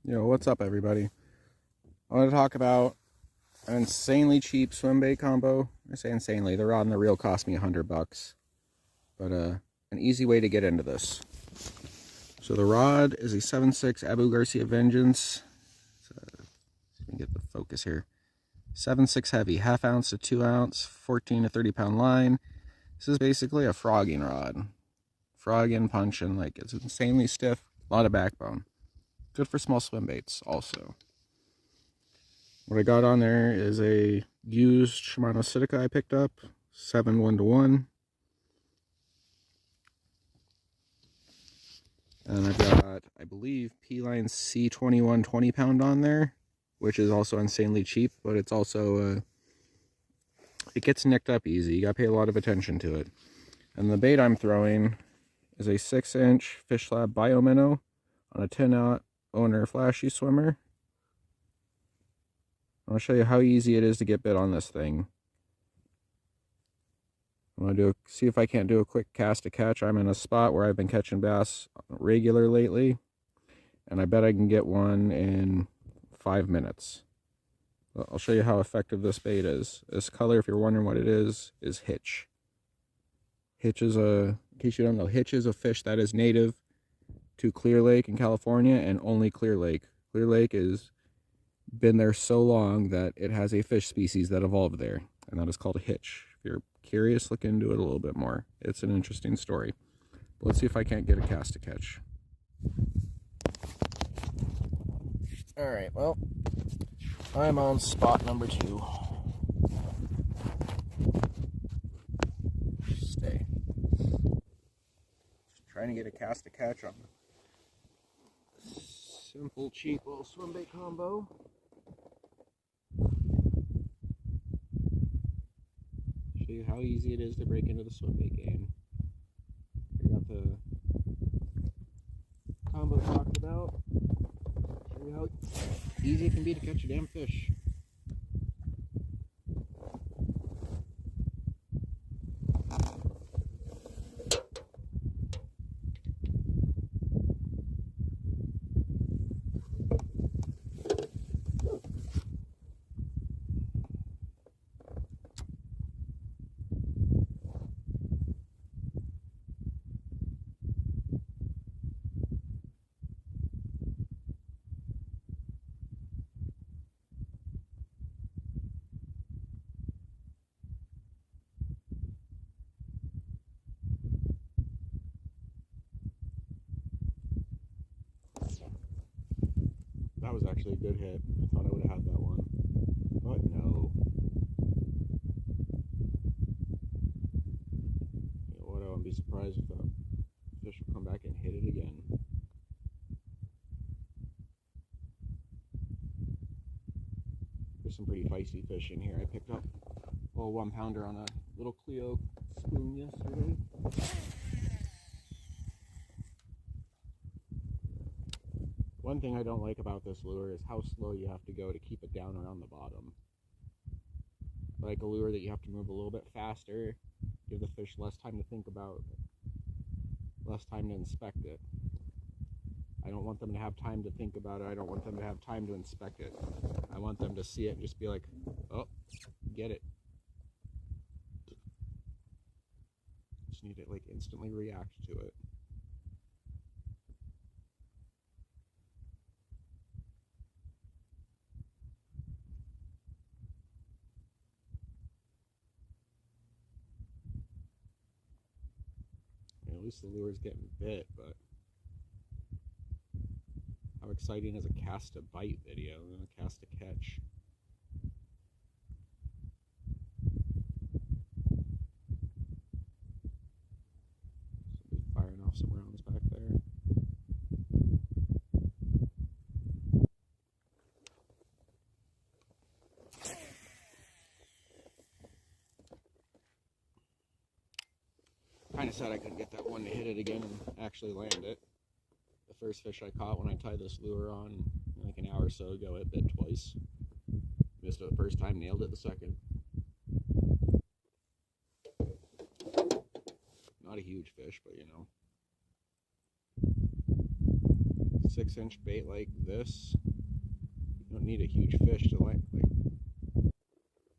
Yo, what's up, everybody? I want to talk about an insanely cheap swim bait combo. I say insanely, the rod and the reel cost me $100, but an easy way to get into this. So the rod is a 7.6 Abu Garcia Vengeance. See if we can get the focus here. 7.6 heavy, 1/2 ounce to 2 ounce, 14 to 30 pound line. This is basically a frogging rod. Frogging, punching, like it's insanely stiff, a lot of backbone. Good for small swim baits also. What I got on there is a used Shimano Citica I picked up, 7 1-to-1. And I've got, I believe, P-Line C21 20 pound on there, which is also insanely cheap, but it's also, it gets nicked up easy. You gotta pay a lot of attention to it. And the bait I'm throwing is a 6-inch Fishlab biominnow on a 10-aught owner flashy swimmer. I'll show you how easy it is to get bit on this thing. I'm gonna see if I can't do a quick cast to catch. I'm in a spot where I've been catching bass regular lately, and I bet I can get one in 5 minutes. I'll show you how effective this bait is. This color, if you're wondering what it is Hitch. Hitch is in case you don't know, Hitch is a fish that is native to Clear Lake in California, and only Clear Lake. Clear Lake is been there so long that it has a fish species that evolved there, and that is called a hitch. If you're curious, look into it a little bit more. It's an interesting story. But let's see if I can't get a cast to catch. Alright, well, I'm on spot number 2. Stay. Just trying to get a cast to catch on simple, cheap little swim bait combo. Show you how easy it is to break into the swim bait game. I got the combo talked about. Show you how easy it can be to catch a damn fish. That was actually a good hit. I thought I would have had that one, but no. You know what, I wouldn't be surprised if the fish will come back and hit it again. There's some pretty feisty fish in here. I picked up a little 1-pounder on a little Clio spoon yesterday. One thing I don't like about this lure is how slow you have to go to keep it down around the bottom. I like a lure that you have to move a little bit faster, give the fish less time to think about it, less time to inspect it. I don't want them to have time to think about it. I don't want them to have time to inspect it. I want them to see it and just be like, oh, get it. Just need to like instantly react to it. At least the lure's getting bit, but how exciting is a cast to bite video than a cast to catch? Somebody's firing off some rounds back there. Kind of sad I couldn't get that one to hit it again and actually land it. The first fish I caught when I tied this lure on like an hour or so ago, it bit twice. Missed it the first time, nailed it the second. Not a huge fish, but you know. 6-inch bait like this, you don't need a huge fish to you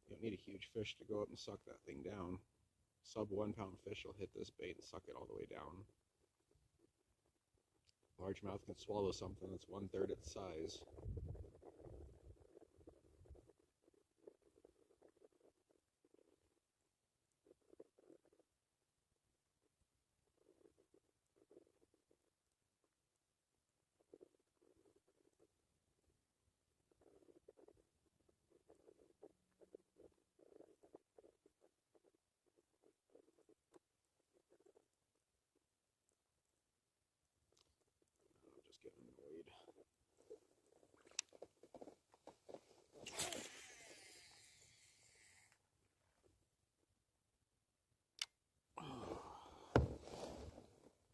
don't need a huge fish to go up and suck that thing down. Sub 1 pound fish will hit this bait and suck it all the way down. Largemouth can swallow something that's 1/3 its size. Getting annoyed.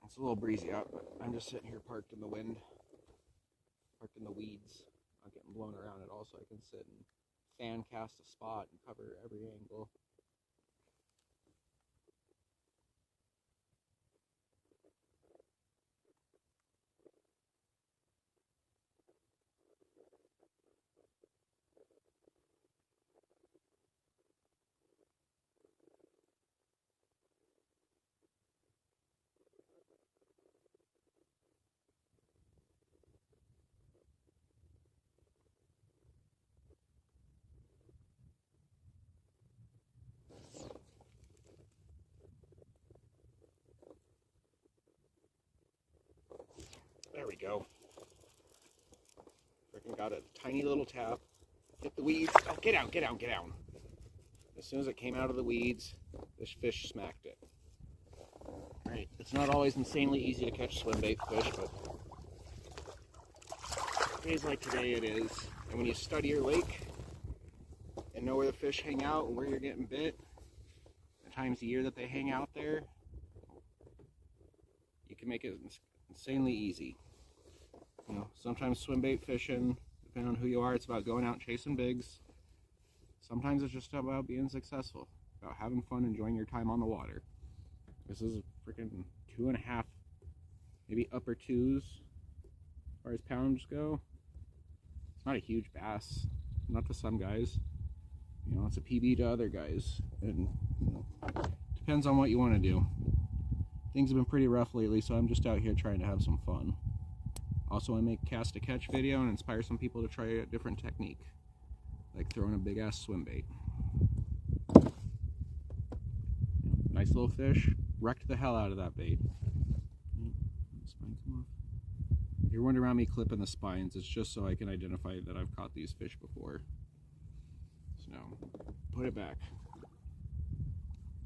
It's a little breezy out, but I'm just sitting here parked in the wind, parked in the weeds, not getting blown around at all, so I can sit and fan cast a spot and cover every angle. There we go. Freaking got a tiny little tap. Hit the weeds. Oh, get down, get down, get down. As soon as it came out of the weeds, this fish smacked it. Alright, it's not always insanely easy to catch swimbait fish, but days like today it is. And when you study your lake and know where the fish hang out and where you're getting bit, the times a year that they hang out there, you can make it insanely easy. You know, sometimes swimbait fishing, depending on who you are, it's about going out and chasing bigs. Sometimes it's just about being successful, about having fun, enjoying your time on the water. This is a freaking 2.5, maybe upper 2s as far as pounds go. It's not a huge bass, not to some guys. You know, it's a PB to other guys, and you know, depends on what you want to do. Things have been pretty rough lately, so I'm just out here trying to have some fun. Also, I make cast to catch video and inspire some people to try a different technique, like throwing a big ass swim bait. Nice little fish, wrecked the hell out of that bait. Spine come off. You're wondering about me clipping the spines, it's just so I can identify that I've caught these fish before. So now, put it back.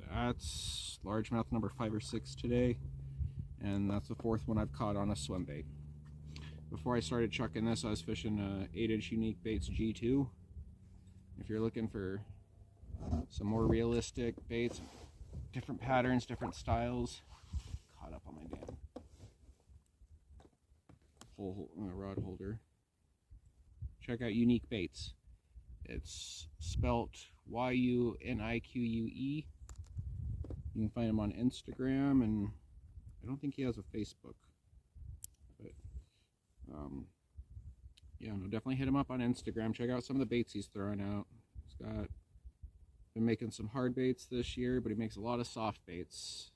That's largemouth number 5 or 6 today, and that's the 4th one I've caught on a swim bait. Before I started chucking this, I was fishing 8-inch Unique Baits G2. If you're looking for some more realistic baits, different patterns, different styles, caught up on my damn rod holder. Check out Unique Baits. It's spelt Y-U-N-I-Q-U-E. You can find him on Instagram, and I don't think he has a Facebook. But yeah, no, definitely hit him up on Instagram. Check out some of the baits he's throwing out. He's been making some hard baits this year, but he makes a lot of soft baits.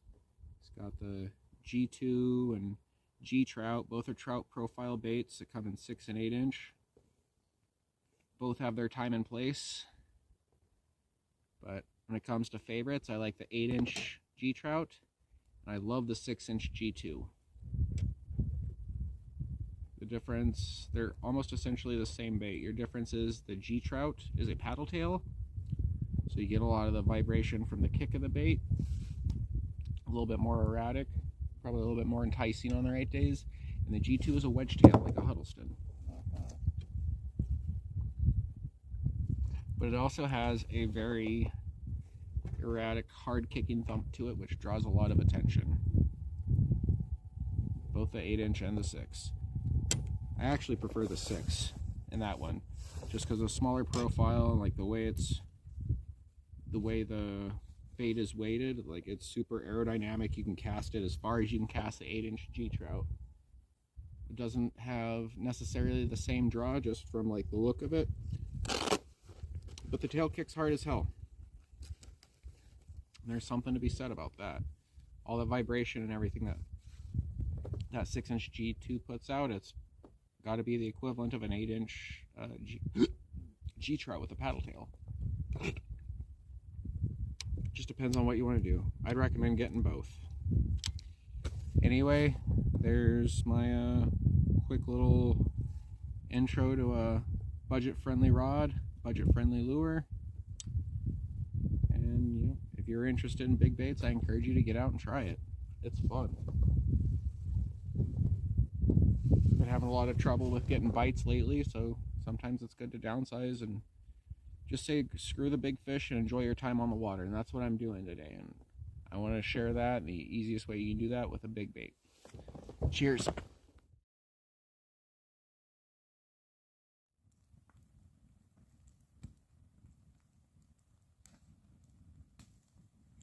He's got the G2 and G Trout. Both are trout profile baits that come in 6 and 8 inch. Both have their time and place. But when it comes to favorites, I like the 8-inch G Trout, and I love the 6-inch G2. The difference, they're almost essentially the same bait. Your difference is the G Trout is a paddle tail, so you get a lot of the vibration from the kick of the bait. A little bit more erratic, probably a little bit more enticing on the right days. And the G2 is a wedge tail, like a Huddleston. But it also has a very erratic, hard-kicking thump to it, which draws a lot of attention. Both the 8-inch and the 6. I actually prefer the 6 in that one, just because of smaller profile, like the way the bait is weighted, like it's super aerodynamic. You can cast it as far as you can cast the 8-inch G Trout. It doesn't have necessarily the same draw just from like the look of it, but the tail kicks hard as hell. And there's something to be said about that. All the vibration and everything that 6-inch G2 puts out, it's got to be the equivalent of an 8-inch G trout with a paddle tail. Just depends on what you want to do. I'd recommend getting both. Anyway, there's my quick little intro to a budget-friendly rod, budget-friendly lure. And you know, if you're interested in big baits, I encourage you to get out and try it. It's fun. Been having a lot of trouble with getting bites lately, so sometimes it's good to downsize and just say screw the big fish and enjoy your time on the water. And that's what I'm doing today. And I want to share that, the easiest way you can do that, with a big bait. Cheers.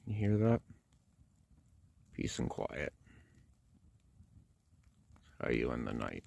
You hear that? Peace and quiet. How you in the night?